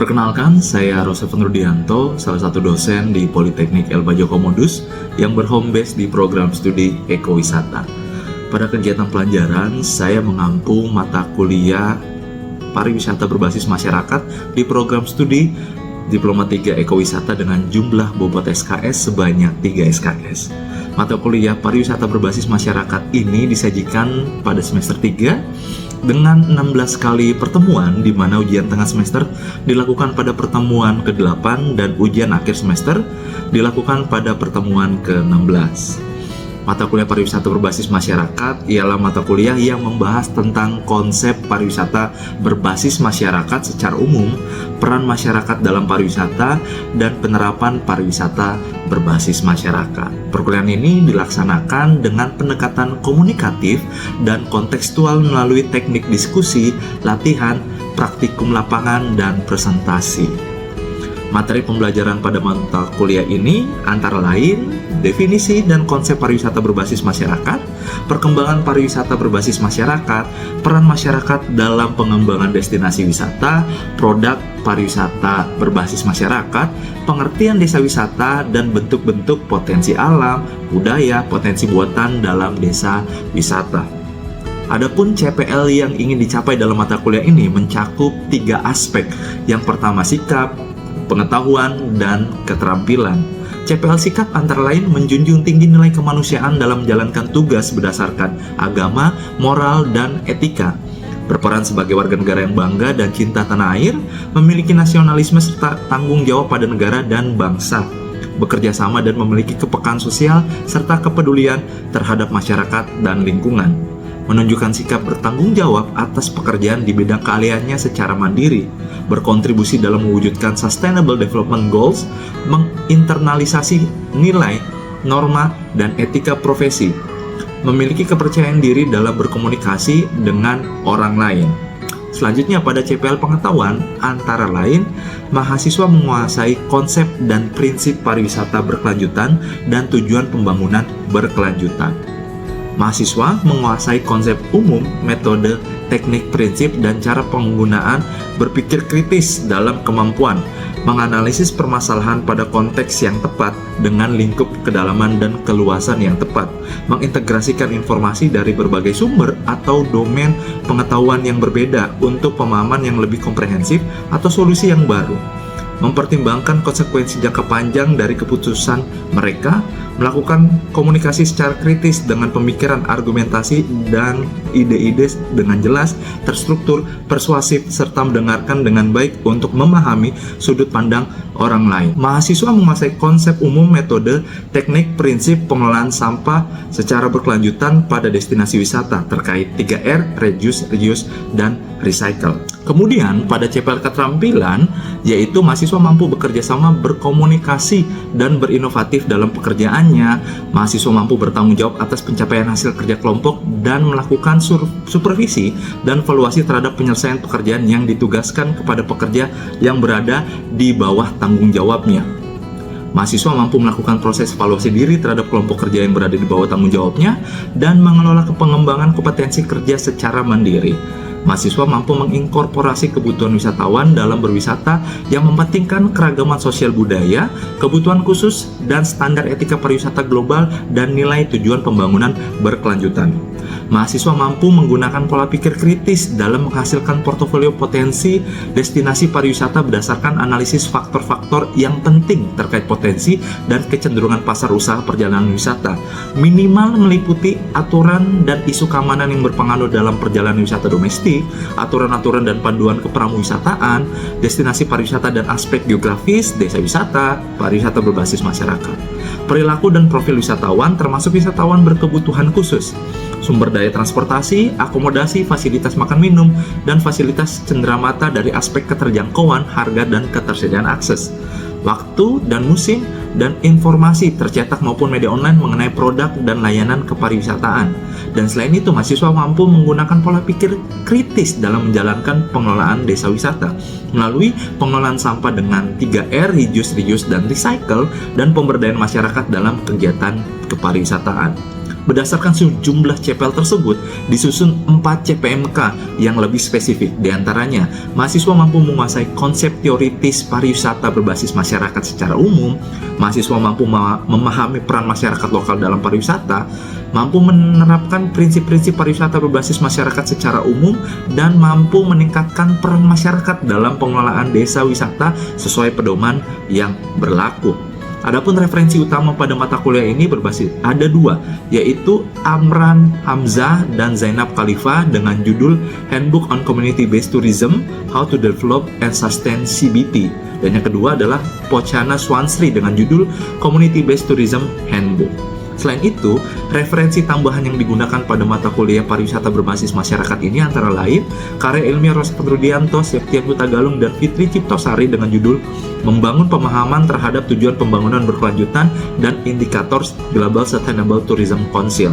Perkenalkan, saya Roseven Rudianto, salah satu dosen di Politeknik Elbajo Komodus yang berhome base di program studi Ekowisata. Pada kegiatan pelajaran, saya mengampu mata kuliah pariwisata berbasis masyarakat di program studi Diploma 3 Ekowisata dengan jumlah bobot SKS sebanyak 3 SKS. Mata kuliah pariwisata berbasis masyarakat ini disajikan pada semester 3 dengan 16 kali pertemuan, di mana ujian tengah semester dilakukan pada pertemuan ke-8 dan ujian akhir semester dilakukan pada pertemuan ke-16. Mata kuliah pariwisata berbasis masyarakat ialah mata kuliah yang membahas tentang konsep pariwisata berbasis masyarakat secara umum, peran masyarakat dalam pariwisata, dan penerapan pariwisata berbasis masyarakat. Perkuliahan ini dilaksanakan dengan pendekatan komunikatif dan kontekstual melalui teknik diskusi, latihan, praktikum lapangan, dan presentasi. Materi pembelajaran pada mata kuliah ini antara lain definisi dan konsep pariwisata berbasis masyarakat, perkembangan pariwisata berbasis masyarakat, peran masyarakat dalam pengembangan destinasi wisata, produk pariwisata berbasis masyarakat, pengertian desa wisata, dan bentuk-bentuk potensi alam, budaya, potensi buatan dalam desa wisata. Adapun CPL yang ingin dicapai dalam mata kuliah ini mencakup 3 aspek. Yang pertama sikap, pengetahuan, dan keterampilan. CPL sikap antara lain menjunjung tinggi nilai kemanusiaan dalam menjalankan tugas berdasarkan agama, moral, dan etika. Berperan sebagai warga negara yang bangga dan cinta tanah air, memiliki nasionalisme serta tanggung jawab pada negara dan bangsa. Bekerja sama dan memiliki kepekaan sosial serta kepedulian terhadap masyarakat dan lingkungan. Menunjukkan sikap bertanggung jawab atas pekerjaan di bidang keahliannya secara mandiri, berkontribusi dalam mewujudkan Sustainable Development Goals, menginternalisasi nilai, norma, dan etika profesi, memiliki kepercayaan diri dalam berkomunikasi dengan orang lain. Selanjutnya pada CPL pengetahuan, antara lain, mahasiswa menguasai konsep dan prinsip pariwisata berkelanjutan dan tujuan pembangunan berkelanjutan. Mahasiswa menguasai konsep umum, metode, teknik, prinsip, dan cara penggunaan berpikir kritis dalam kemampuan menganalisis permasalahan pada konteks yang tepat dengan lingkup kedalaman dan keluasan yang tepat, mengintegrasikan informasi dari berbagai sumber atau domain pengetahuan yang berbeda untuk pemahaman yang lebih komprehensif atau solusi yang baru, mempertimbangkan konsekuensi jangka panjang dari keputusan mereka, melakukan komunikasi secara kritis dengan pemikiran, argumentasi, dan ide-ide dengan jelas, terstruktur, persuasif, serta mendengarkan dengan baik untuk memahami sudut pandang orang lain. Mahasiswa menguasai konsep umum, metode, teknik, prinsip pengelolaan sampah secara berkelanjutan pada destinasi wisata terkait 3R, reduce, reuse, dan recycle. Kemudian pada CPL keterampilan, yaitu mahasiswa mampu bekerja sama, berkomunikasi, dan berinovatif dalam pekerjaannya. Mahasiswa mampu bertanggung jawab atas pencapaian hasil kerja kelompok dan melakukan supervisi dan evaluasi terhadap penyelesaian pekerjaan yang ditugaskan kepada pekerja yang berada di bawah tanggung jawabnya. Mahasiswa mampu melakukan proses evaluasi diri terhadap kelompok kerja yang berada di bawah tanggung jawabnya dan mengelola pengembangan kompetensi kerja secara mandiri. Mahasiswa mampu menginkorporasi kebutuhan wisatawan dalam berwisata yang mementingkan keragaman sosial budaya, kebutuhan khusus, dan standar etika pariwisata global dan nilai tujuan pembangunan berkelanjutan. Mahasiswa mampu menggunakan pola pikir kritis dalam menghasilkan portofolio potensi destinasi pariwisata berdasarkan analisis faktor-faktor yang penting terkait potensi dan kecenderungan pasar usaha perjalanan wisata, minimal meliputi aturan dan isu keamanan yang berpengaruh dalam perjalanan wisata domestik, aturan-aturan dan panduan kepramuwisataan, destinasi pariwisata dan aspek geografis, desa wisata, pariwisata berbasis masyarakat, perilaku dan profil wisatawan termasuk wisatawan berkebutuhan khusus, sumber daya transportasi, akomodasi, fasilitas makan minum, dan fasilitas cenderamata dari aspek keterjangkauan, harga, dan ketersediaan akses, waktu dan musim, dan informasi tercetak maupun media online mengenai produk dan layanan kepariwisataan. Dan selain itu, mahasiswa mampu menggunakan pola pikir kritis dalam menjalankan pengelolaan desa wisata melalui pengelolaan sampah dengan 3R, reduce, reuse, dan recycle, dan pemberdayaan masyarakat dalam kegiatan kepariwisataan. Berdasarkan sejumlah CPL tersebut, disusun 4 CPMK yang lebih spesifik. Di antaranya, mahasiswa mampu menguasai konsep teoritis pariwisata berbasis masyarakat secara umum, mahasiswa mampu memahami peran masyarakat lokal dalam pariwisata, mampu menerapkan prinsip-prinsip pariwisata berbasis masyarakat secara umum, dan mampu meningkatkan peran masyarakat dalam pengelolaan desa wisata sesuai pedoman yang berlaku. Adapun referensi utama pada mata kuliah ini berbasis ada 2, yaitu Amran Hamzah dan Zainab Khalifa dengan judul Handbook on Community Based Tourism, How to Develop and Sustain CBT, dan yang kedua adalah Pochana Swansri dengan judul Community Based Tourism Handbook. Selain itu, referensi tambahan yang digunakan pada mata kuliah pariwisata berbasis masyarakat ini antara lain karya ilmiah Rosa Rudianto, Septian Hutagalung, dan Fitri Ciptosari dengan judul Membangun Pemahaman Terhadap Tujuan Pembangunan Berkelanjutan dan Indikator Global Sustainable Tourism Council.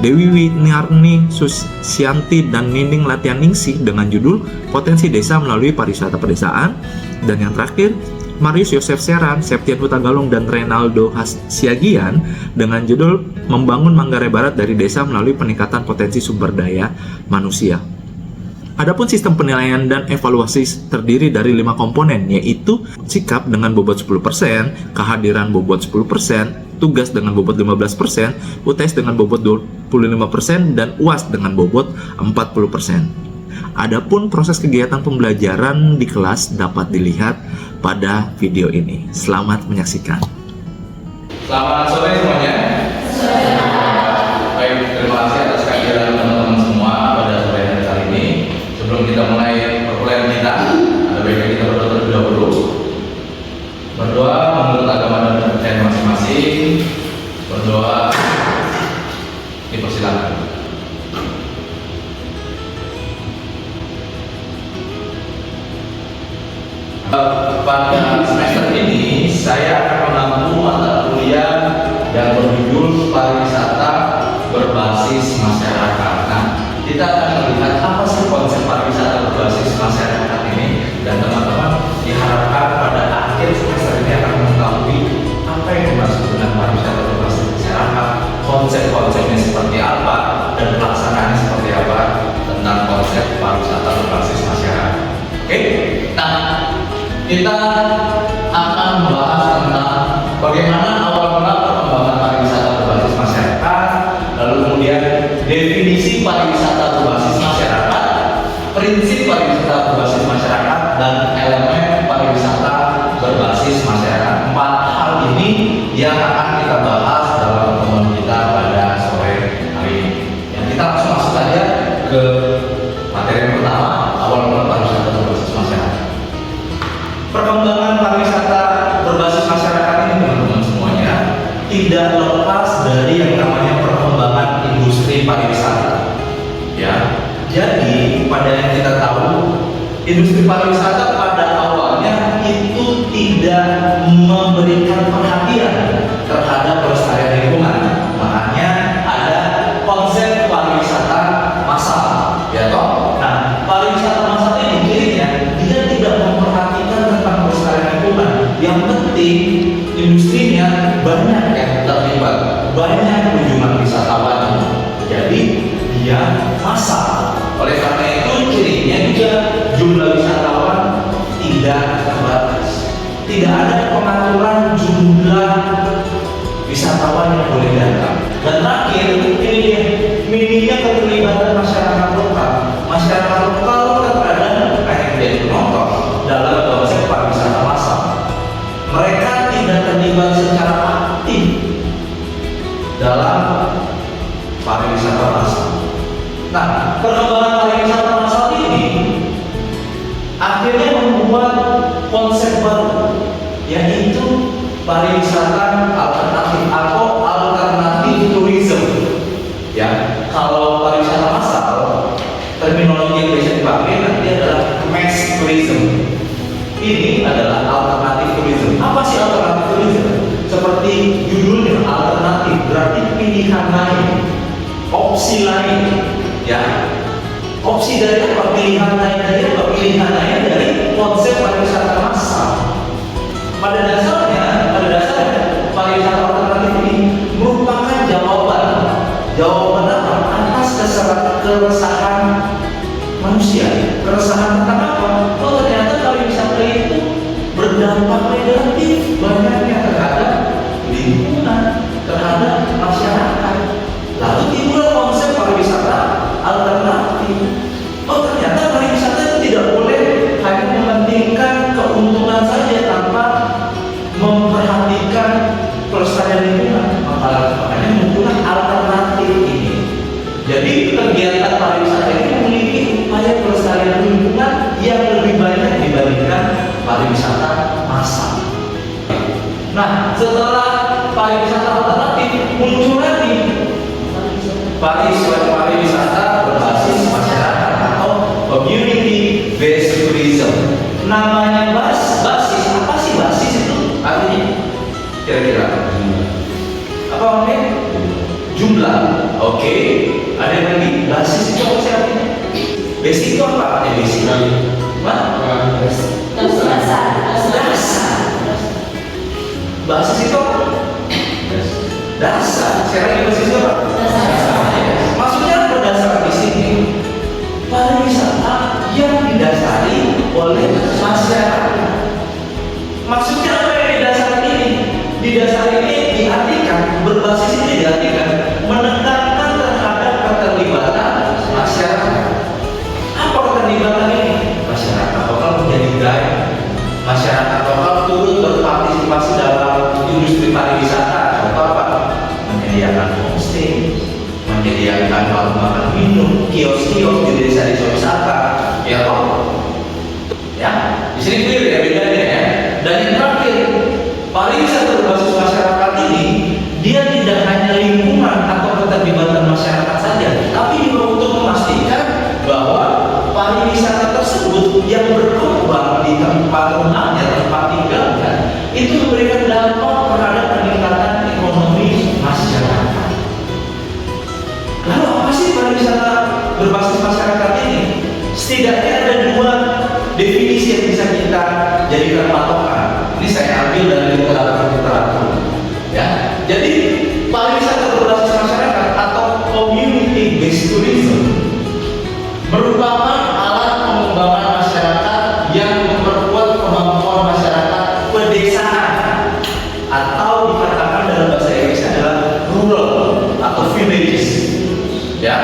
Dewi Winiarni Susianti dan Nining Latianingsih dengan judul Potensi Desa Melalui Pariwisata Pedesaan. Dan yang terakhir, Marius Yosef Seran, Septian Hutagalung, dan Renaldo Siagian dengan judul Membangun Manggarai Barat dari Desa Melalui Peningkatan Potensi Sumber Daya Manusia. Adapun sistem penilaian dan evaluasi terdiri dari 5 komponen, yaitu sikap dengan bobot 10%, kehadiran bobot 10%, tugas dengan bobot 15%, UTS dengan bobot 25%, dan UAS dengan bobot 40%. Adapun proses kegiatan pembelajaran di kelas dapat dilihat pada video ini. Selamat menyaksikan. Selamat sore semuanya. Baik, terima kasih atas kehadiran teman-teman semua pada sore hari kali ini. Sebelum kita mulai perkuliahan kita, ada baiknya kita berdoa terlebih dahulu. Berdoa menurut agama dan kepercayaan masing-masing. Berdoa dipersilakan. Pada semester ini saya akan mengampu mata kuliah yang berjudul pariwisata berbasis masyarakat. Nah, kita akan melihat apa sih konsep pariwisata berbasis masyarakat ini, dan teman-teman diharapkan pada akhir semester ini akan mengetahui apa yang dimaksud dengan pariwisata berbasis masyarakat, konsep-konsepnya seperti apa, dan pelaksanaannya seperti apa tentang konsep pariwisata berbasis masyarakat. Oke, nah, kita akan membahas tentang bagaimana awal mula perkembangan pariwisata berbasis masyarakat, lalu kemudian definisi pariwisata berbasis masyarakat, prinsip pariwisata berbasis masyarakat, dan elemen pariwisata berbasis masyarakat. 4 hal ini yang akan kita bahas dalam pertemuan kita pada sore hari ini. Yang kita langsung masuk saja ke materi yang pertama, awal mula pariwisata berbasis masyarakat. Perkembangan pariwisata berbasis masyarakat ini, teman-teman semuanya, tidak lepas dari yang namanya perkembangan industri pariwisata. Ya, jadi pada yang kita tahu, industri pariwisata pada awalnya itu tidak memberikan perhatian terhadap pelestarian lingkungan. Makanya ada konsep pariwisata massal, ya toh. Nah, pariwisata massal ini cirinya dia tidak memperhatikan tentang pelestarian lingkungan. Yang penting industrinya banyak yang terlibat, banyak kunjungan wisatawan. Jadi dia massal. Oleh karena itu cirinya juga jumlah wisatawan tidak terbatas. Tidak ada pengaturan jumlah wisatawan yang boleh datang. Dan terakhir ini dia, minimnya keterlibatan masyarakat lokal. Masyarakat lokal terkadang hanya menjadi penonton dalam konsep pariwisata massal. Mereka tidak terlibat secara aktif dalam pariwisata massal. Nah, perkembangan pariwisata massal ini akhirnya membuat konsep baru, yaitu pariwisata alternatif atau alternatif tourism. Ya, kalau pariwisata massal, terminologi yang bisa dipakai nanti adalah mass tourism. Ini adalah alternatif tourism. Apa sih alternatif tourism? Seperti judulnya, alternatif berarti pilihan lain, opsi lain. Ya, opsi dari apa? Pilihan lain dari apa? Pilihan lain dari konsep pariwisata massal. Pada dasarnya pariwisata alternatif ini merupakan jawaban keresahan manusia. Keresahan tentang apa? Oh, ternyata pariwisata itu berdampak negatif banyaknya terhadap lingkungan, terhadap masyarakat. Lalu timbul konsep pariwisata alternatif. Oh, ternyata pariwisata itu tidak boleh hanya mementingkan keuntungan saja tanpa memperhatikan pelestarian lingkungan. Makanya muncullah alternatif ini. Jadi kegiatan pariwisata ini memiliki upaya pelestarian lingkungan yang lebih banyak dibandingkan pariwisata massal. Nah, setelah pariwisata alternatif muncul lagi pariwisata berbasis masyarakat atau community based tourism. Namanya basis. Apa sih basis itu artinya? Kira-kira apa artinya? Jumlah. Oke. Ada yang lagi? Basis itu apa sih artinya? Basic itu apa artinya basic? Dasar. Basis itu apa? Dasar. Sekarang basis itu apa? Maksudnya berdasar di sini pariwisata yang didasari oleh masyarakat. Maksudnya apa yang didasari ini? Didasari ini diartikan, berbasis ini diartikan menekankan terhadap keterlibatan masyarakat. Apa keterlibatan ini? Masyarakat lokal menjadi guide, masyarakat lokal turut berpartisipasi dalam industri pariwisata. Contoh apa? Menyediakan homestay, menyediakan warung makan minum, kios-kios di desa-desa wisata, ya kok? Ya, di sini clear ya bedanya ya. Dan yang terakhir, pariwisata berbasis masyarakat ini dia tidak hanya lingkungan atau keterlibatan masyarakat saja, tapi juga untuk memastikan bahwa pariwisata tersebut yang berkembang di tempat rumahnya, tempat tinggalnya, itu memberikan dampak terhadap peningkatan ekonomi masyarakat. Lalu apa sih pariwisata berbasis masyarakat ini? Setidaknya ada dua definisi yang bisa kita jadikan patokan. Ini saya ambil dari literatur. Ya, jadi pariwisata berbasis masyarakat atau community based tourism merupakan alat pengembangan masyarakat yang memperkuat kemampuan masyarakat pedesaan atau dikatakan dalam bahasa Inggris adalah rural atau villages. Ya,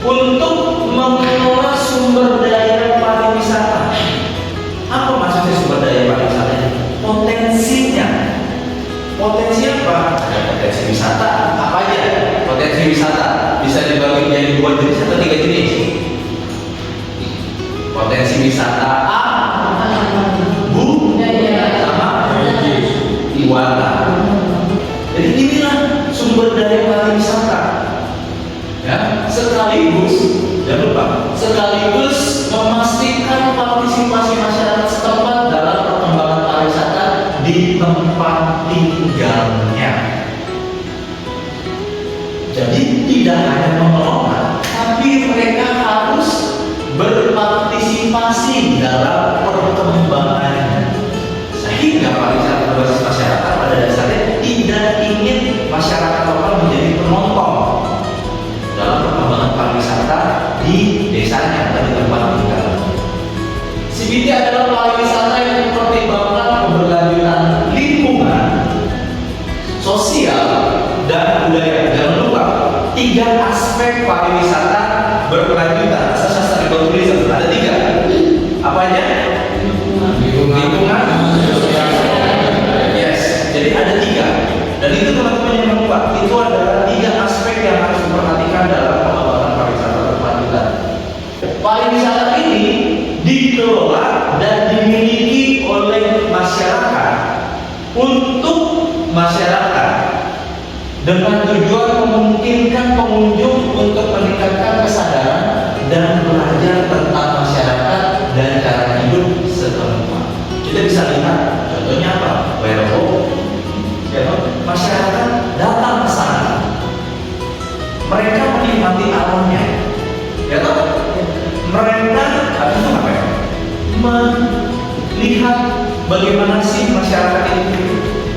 untuk mengelola sumber daya pariwisata. Apa maksudnya sumber daya pariwisata? Potensinya. Potensi apa? Ada potensi wisata. Apa aja? Potensi wisata bisa dibagi menjadi 2 jenis atau 3 jenis. Potensi wisata A, sama wisata. Jadi inilah sumber daya pariwisata. Ya, sekaligus jangan lupa, sekaligus memastikan partisipasi masyarakat setempat dalam perkembangan pariwisata di tempat tinggalnya. Jadi tidak hanya mengelola, tapi mereka harus berpartisipasi dalam perkembangannya. Sehingga pariwisata berbasis masyarakat pada dasarnya tidak ingin masyarakat lokal menjadi penonton dalam perkembangan pariwisata di desanya atau di tempat tinggal. CBT adalah pariwisata yang mempertimbangkan keberlanjutan lingkungan, sosial, dan budaya. Jangan lupa 3 aspek pariwisata berkelanjutan. Sustainable tourism ada 3. Apa aja? Lingkungan, yes. Jadi ada 3. Dan itu teman-teman yang lupa, itu adalah 3 aspek yang harus diperhatikan dalam pengembangan pariwisata berkelanjutan. Pariwisata ini dikelola dan dimiliki oleh masyarakat untuk masyarakat dengan tujuan memungkinkan pengunjung untuk meningkatkan kesadaran dan belajar tentang masyarakat dan cara hidup setempat. Kita bisa lihat contohnya apa? Masyarakat datang ke sana, mereka menikmati alamnya, ya toh? Mereka habis itu apa? Melihat bagaimana sih masyarakat itu,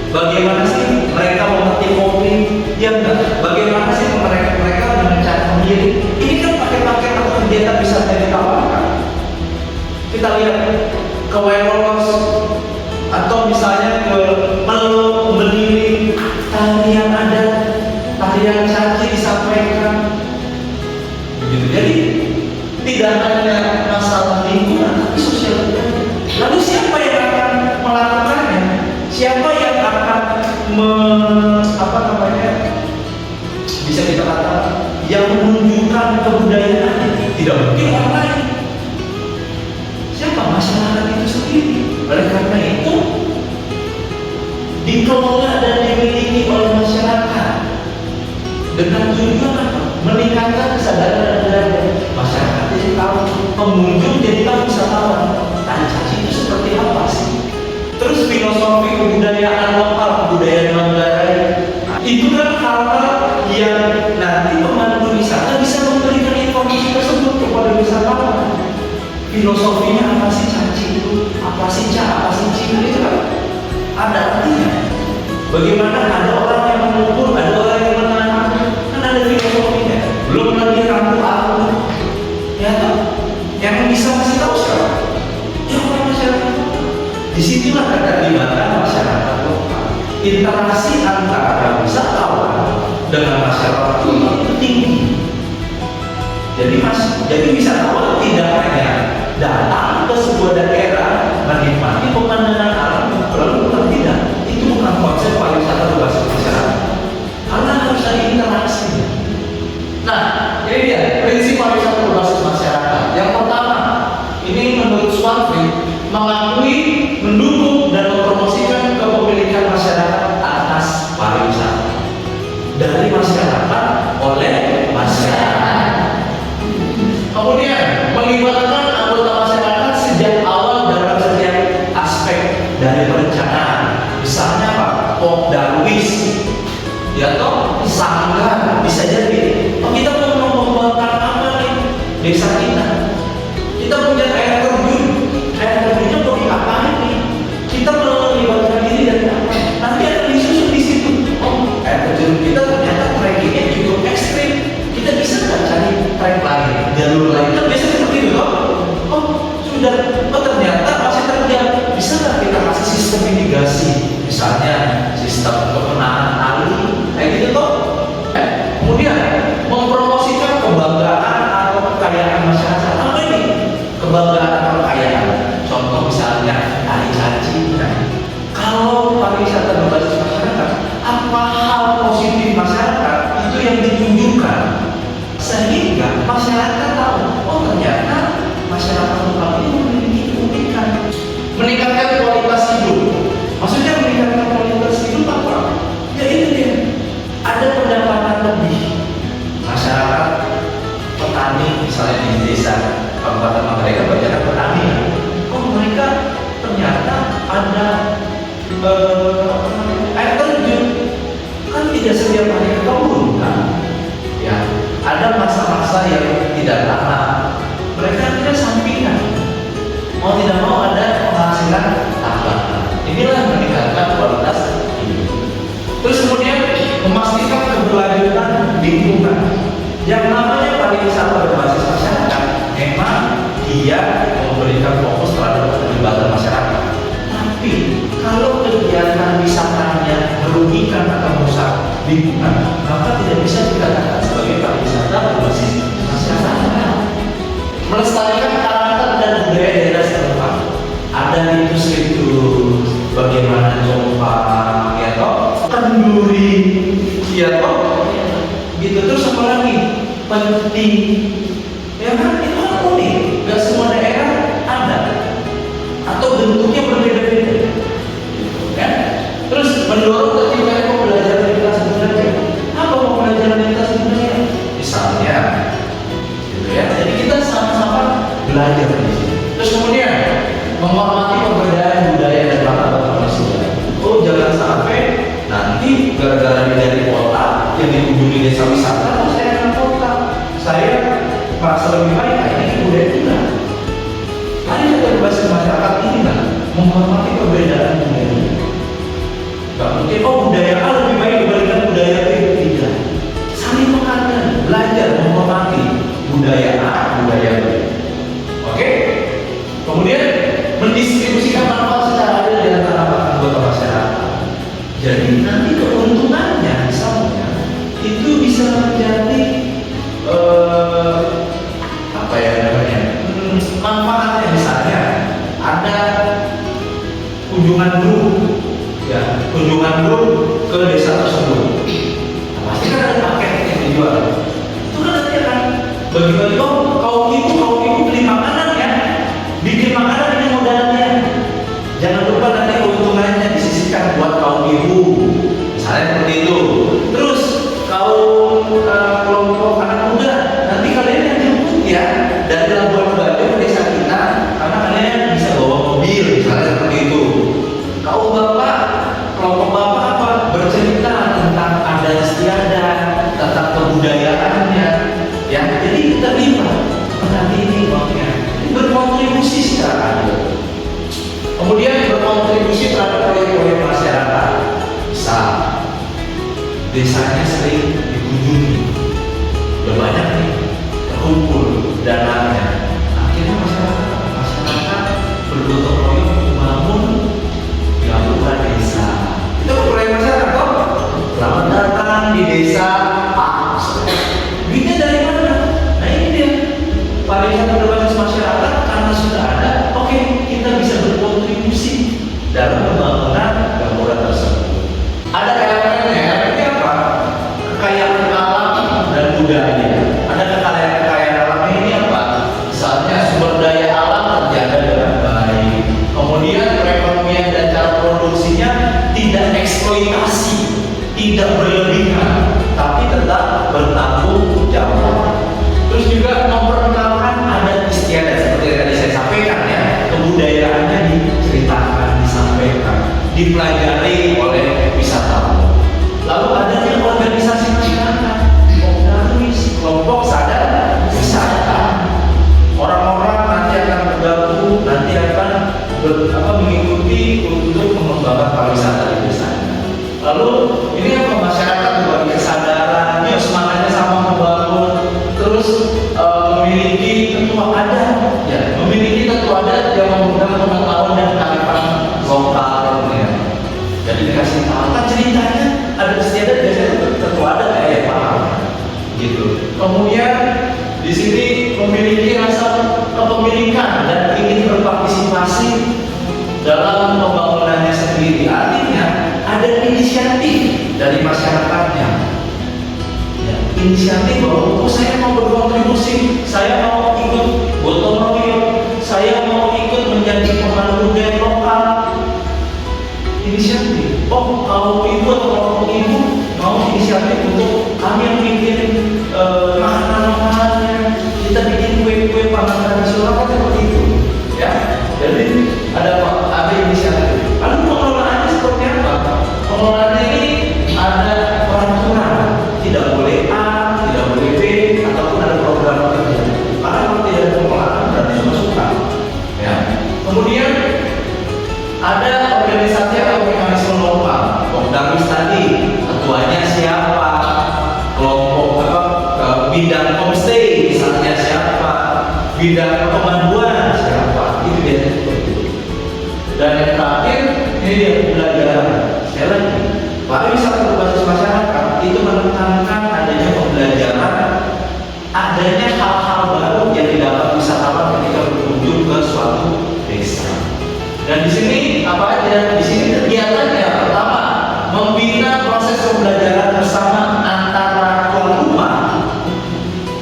bagaimana sih mereka memetik kopi, ya enggak? Bagaimana sih mereka dengan cara sendiri? Ini kan pakai ke Welos, atau misalnya ke Melo, Beliling, tarian adat, tarian caci disampaikan. Begitu. Jadi tidak hanya masalah lingkungan, tapi sosial budaya. Lalu siapa yang akan melakukannya? Siapa yang akan bisa kita katakan yang menunjukkan kebudayaan? Tidak mungkin orang lain. Siapa? Masyarakat itu sendiri. Oleh karena itu dikelola dan dimiliki oleh masyarakat dengan tujuan apa? Meningkatkan kesadaran budaya. Masyarakat jadi tahu, pengunjung jadi tahu, wisatawan tari caci itu seperti apa sih. Terus filosofi kebudayaan lokal, kebudayaan Manggarai, itu kan hal-hal yang nanti pemandu wisata bisa memberikan informasi tersebut kepada wisatawan. Filosofinya apa sih caci itu? Apa sih apa sih cina itu kan ada artinya. Bagaimana ada orang yang mengukur, ada orang yang menanam, kan ada filosofinya. Belum lagi rambut aku, ya toh, yang bisa kasih tahu siapa? Ya orang masyarakat. Disitulah keterlibatan masyarakat lokal. Interaksi antara wisatawan dengan masyarakat lokal itu tinggi. Jadi wisatawan tidak hanya datang ke sebuah daerah menikmati pemandangan alam lalu tidak. Itu bukan konsep pariwisata berbasis masyarakat. Karena harus ada interaksi. Nah, ini dia prinsip pariwisata berbasis masyarakat. Yang pertama, ini menurut Swanfried mengakui, mendukung dan mempromosikan kepemilikan masyarakat atas pariwisata dari masyarakat oleh masyarakat. Kemudian melibatkan anggota masyarakat sejak awal dalam setiap aspek dari perencanaan. Misalnya Pak, Darwis, ya toh, sanggar, bisa jadi. Oh, kita mau mengembangkan apa nih desa kita? Kita punya air terjunnya mau diapain nih? Kita melibatkan diri dari apa? Nanti ada disusun di situ. Oh, air terjun kita ternyata trekkingnya cukup ekstrim. Kita bisa nggak cari trek lain, jalur lain? Kan biasanya seperti itu toh. Oh, sudah. Oh, ternyata masih terjadi. Bisa nggak kita kasih sistem mitigasi? Misalnya sistem kepenahan alih, kayak gitu toh. Kemudian mempromosikan kebanggaan atau kekayaan masyarakat. Apa ini? Kebanggaan atau kekayaan. Contoh misalnya tari caci. Kalau pariwisata berbasis masyarakat, apa hal positif masyarakat itu yang ditunjukkan sehingga masyarakat tahu, oh ternyata masyarakat lokal ini memiliki keunikan. Meningkatkan kualitas hidup. Maksudnya meningkatkan kualitas hidup apa? Ya itu dia. Ada pendapatan lebih. Masyarakat petani misalnya di desa Kabupaten Manggarai banyak petani. Oh mereka ternyata ada air terjun. Kan tidak setiap hari ke kebun kan? Ya, ada masa-masa yang tidak lama. Mereka tidak sampingan. Mau tidak mau ada penghasilan tambahan. Inilah meningkatkan kualitas hidup. Terus kemudian memastikan keberlanjutan lingkungan. Yang namanya pariwisata berbasis masyarakat, memang dia memberikan fokus terhadap keterlibatan masyarakat. Tapi kalau kegiatan wisatanya merugikan atau merusak lingkungan, maka tidak bisa dikatakan sebagai pariwisata berbasis masyarakat. Melestarikan karakter dan budaya daerah setempat. Ada ritus-ritus, bagaimana jompang, ya toh, kenduri, ya toh, gitu. Terus apa lagi? Penting, ya kan? Itu kan unik. Gak semua daerah ada, atau bentuknya berbeda-beda, gitu kan? Terus mendorong terciptanya pembelajaran lintas budaya. Apa pembelajaran lintas budaya? Misalnya, gitu ya. Jadi kita sama-sama belajar di sini. Terus kemudian menghormati perbedaan budaya dan martabat manusia. Oh jangan sampai nanti gara-gara dari kota yang dikunjungi desa wisata, oh saya anak kota, saya merasa lebih baik. Ini budaya kita. Mari kita berbasis masyarakat ini kan menghormati perbedaan budaya. Gak mungkin oh budaya A lebih baik dibandingkan budaya B. Tidak. Saling menghargai, belajar menghormati budaya A, budaya B. Oke? Kemudian mendistribusikan kunjungan grup, ya, kunjungan grup ke desa tersebut. Nah, pasti kan ada paket yang dijual. Itu kan nanti akan bagi-bagi, oh kaum ibu beli makanan ya, bikin makanan ini modalnya. Jangan lupa nanti keuntungannya disisihkan buat kaum ibu, misalnya seperti itu. Terus kaum kelompok anak muda, nanti kalian yang jemput ya dari Labuan Bajo ke desa kita, karena kalian bisa bawa mobil, misalnya seperti itu. Kaum bapak, kelompok bapak apa? Bercerita tentang adat istiadat, tentang kebudayaannya, ya. Jadi terlibat. Nanti ini uangnya, ini berkontribusi secara adil. Kemudian berkontribusi terhadap proyek-proyek masyarakat. Bisa desanya sering dikunjungi, udah banyak nih terkumpul dananya. Akhirnya masyarakat bergotong royong membangun gabungan desa. Itu proyek masyarakat kok. Selamat datang di desa A. Duitnya dari mana? Nah ini dia, pariwisata berbasis masyarakat karena sudah ada. Oke, kita bisa berkontribusi dalam pembangunan gabungan tersebut. Ada elemennya, ini apa? Kekayaan alam dan budaya. Ada kekayaan alam ini apa? Misalnya sumber daya alam terjaga dengan baik. Kemudian perekonomian dan cara produksinya tidak eksploitasi, tidak berlebihan, tapi tetap bertanggung jawab. Terus juga memperkenalkan adat istiadat seperti yang tadi saya sampaikan ya, kebudayaannya diceritakan, disampaikan, dipelajari oleh wisatawan. Lalu adanya organisasi masyarakat, kelompok sadar wisata. Orang-orang nanti akan bergabung, nanti akan mengikuti untuk mengembangkan pariwisata di desa. Lalu ini apa? Masyarakat berbagi kesadaran, yuk semangatnya sama membangun. Terus memiliki tetua adat, ya, memiliki tetua adat yang menggunakan pengetahuan dan kearifan lokal, ya. Jadi dikasih tahu kan ceritanya ada istiadat biasanya tetua adat ya paham, gitu. Kemudian di sini memiliki rasa kepemilikan dan ingin berpartisipasi dalam pembangunannya sendiri. Artinya ada inisiatif dari masyarakatnya. Ya, inisiatif bahwa saya mau berkontribusi, saya mau ikut gotong royong, saya mau ikut menjadi pemandu budaya lokal. Inisiatif. Oh, kalau ibu atau kelompok ibu mau inisiatif untuk kami yang bikin makanan-makanannya, kita bikin kue-kue pangan tradisional kan seperti itu, ya. Jadi ada inisiatif. Lalu pengelolaannya seperti apa? Pengelolaannya ini ada peraturan, tidak boleh A, tidak boleh B, ataupun ada program kerja. Karena kalau tidak ada pengelolaan berarti masukkan, ya. Kemudian ada organisasi atau mekanisme lokal. Darwis tadi, ketuanya siapa? Kelompok bidang homestay misalnya siapa? Bidang pemanduan siapa? Itu biasanya seperti itu. Dan yang terakhir ini dia pembelajaran. Sekali lagi, pariwisata berbasis masyarakat itu menekankan adanya pembelajaran, adanya hal-hal baru yang didapat wisatawan ketika berkunjung ke suatu desa. Dan di sini apa aja? Di sini kegiatannya pertama membina proses pembelajaran bersama antara tuan rumah,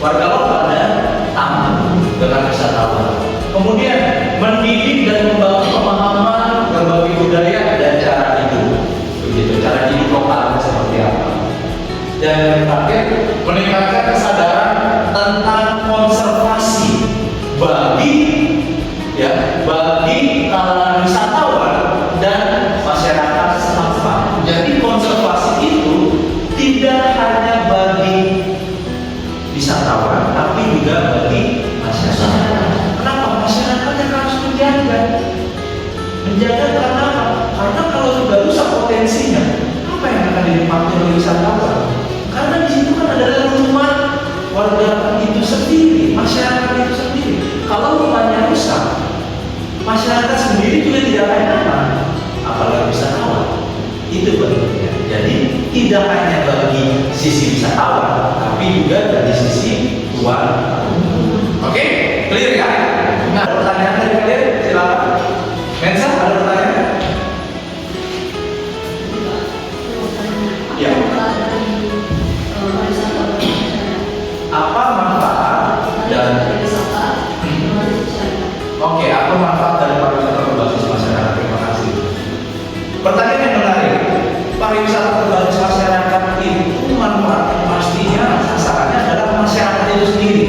warga lokal dan tamu dengan wisatawan. Kemudian mendidik dan membangun pemahaman berbagai budaya dan cara hidup. Begitu, cara hidup lokal seperti apa. Dan yang terakhir meningkatkan kesadaran tentang konservasi bagi kalangan wisatawan dan masyarakat setempat. Jadi konservasi itu tidak hanya bagi wisatawan, tapi juga bagi masyarakat. Kenapa? Masyarakat yang harus menjaga karena apa? Karena kalau sudah rusak potensinya, apa yang akan dinikmati oleh wisatawan? Karena di situ kan adalah rumah warga itu sendiri, masyarakat itu sendiri. Kalau rumahnya rusak, masyarakat sendiri juga tidak akan nyaman, apalagi wisatawan. Itu pentingnya. Jadi tidak hanya bagi sisi wisatawan, tapi juga dari sisi tuan. Oke, clear ya? Nah, pertanyaan dari kalian silakan. Mensa, ada pertanyaan? Pertanyaan yang menarik, pariwisata berbasis masyarakat itu manfaatnya pastinya sasarannya adalah masyarakat itu sendiri.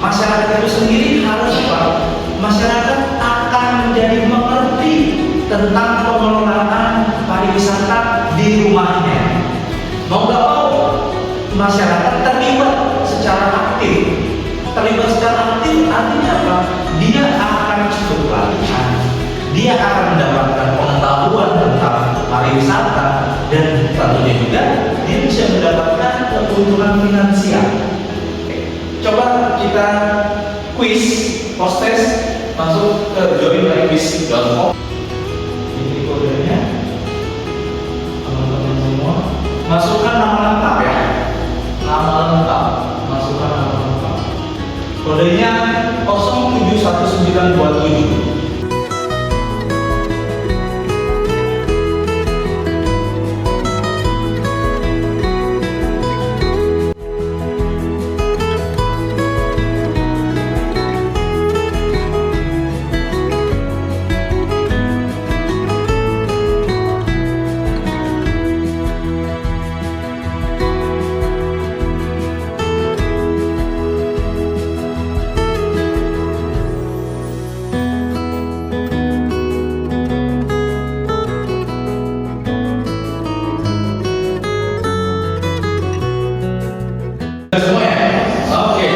Masyarakat itu sendiri harus apa? Masyarakat akan menjadi mengerti tentang pengelolaan pariwisata di rumahnya. Mau nggak mau, masyarakat terlibat secara aktif. Terlibat secara aktif artinya apa? Dia akan ikut pelatihan, dia akan mendapatkan pengetahuan tentang pariwisata, dan tentunya juga dia bisa mendapatkan keuntungan finansial. Coba kita quiz, post-test, masuk ke joinmyquiz.com. Ini kodenya, teman-teman semua. Masukkan nama lengkap ya, nama lengkap. Masukkan nama lengkap. Kodenya 0711927. Semua ya? Oke.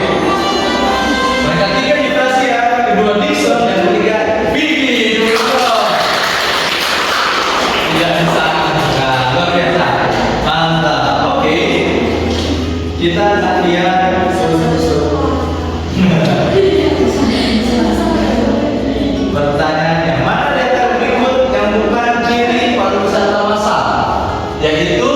Mereka tiga Gimnasia, kedua Dixon, dan ketiga Bibi. Tidak bisa, luar biasa, mantap. Oke. Kita lihat pertanyaannya. Mana data berikut yang bukan ciri pariwisata massal? Yaitu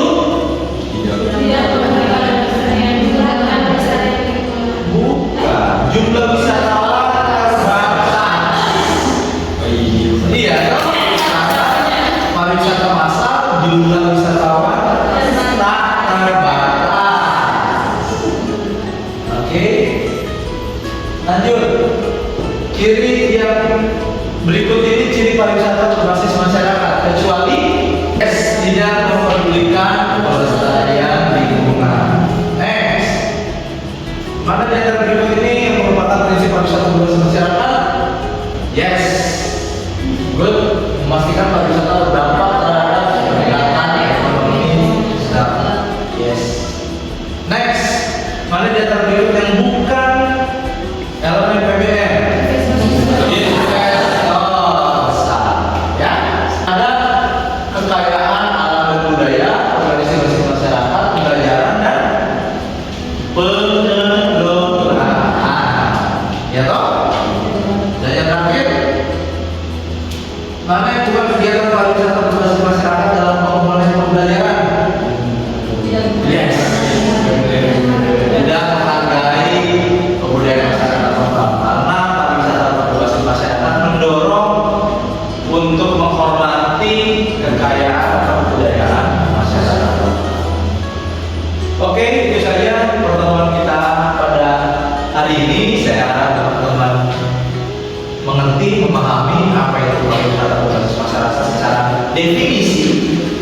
jumlah wisatawan terbatas. Iya, pariwisata massal jumlah wisatawan tak terbatas. Oke, lanjut. Ciri yang berikut ini ciri pariwisata berbasis masyarakat, kecuali tidak memperdulikan pelestarian lingkungan. Next, mana di antara berikut ini yang merupakan prinsip pariwisata berbasis masyarakat? Yes, good. Memastikan pariwisata berdampak terhadap peningkatan ekonomi masyarakat. Yes. Next, mana di antara berikut yang bukan elemen PBN? Ya, ada kekayaan alam dan budaya, organisasi masyarakat, pembelajaran dan ya toh? Dan yang terakhir, mana yang bukan kegiatan pariwisata berbasis masyarakat dalam komponen pembelajaran? Yes. Tidak menghargai kebudayaan masyarakat lokal, karena pariwisata berbasis masyarakat mendorong untuk menghormati kekayaan kebudayaan masyarakat lokal. Oke, itu saja pertemuan kita pada hari ini. Saya harap teman-teman mengerti, memahami apa itu pariwisata berbasis masyarakat secara definisi,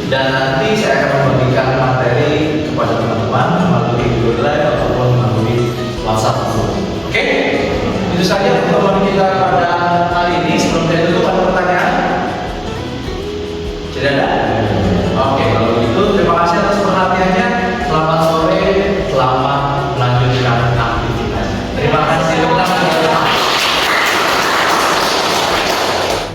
dan nanti saya akan membagikan materi kepada teman-teman melalui video live ataupun melalui WhatsApp. Oke, itu saja.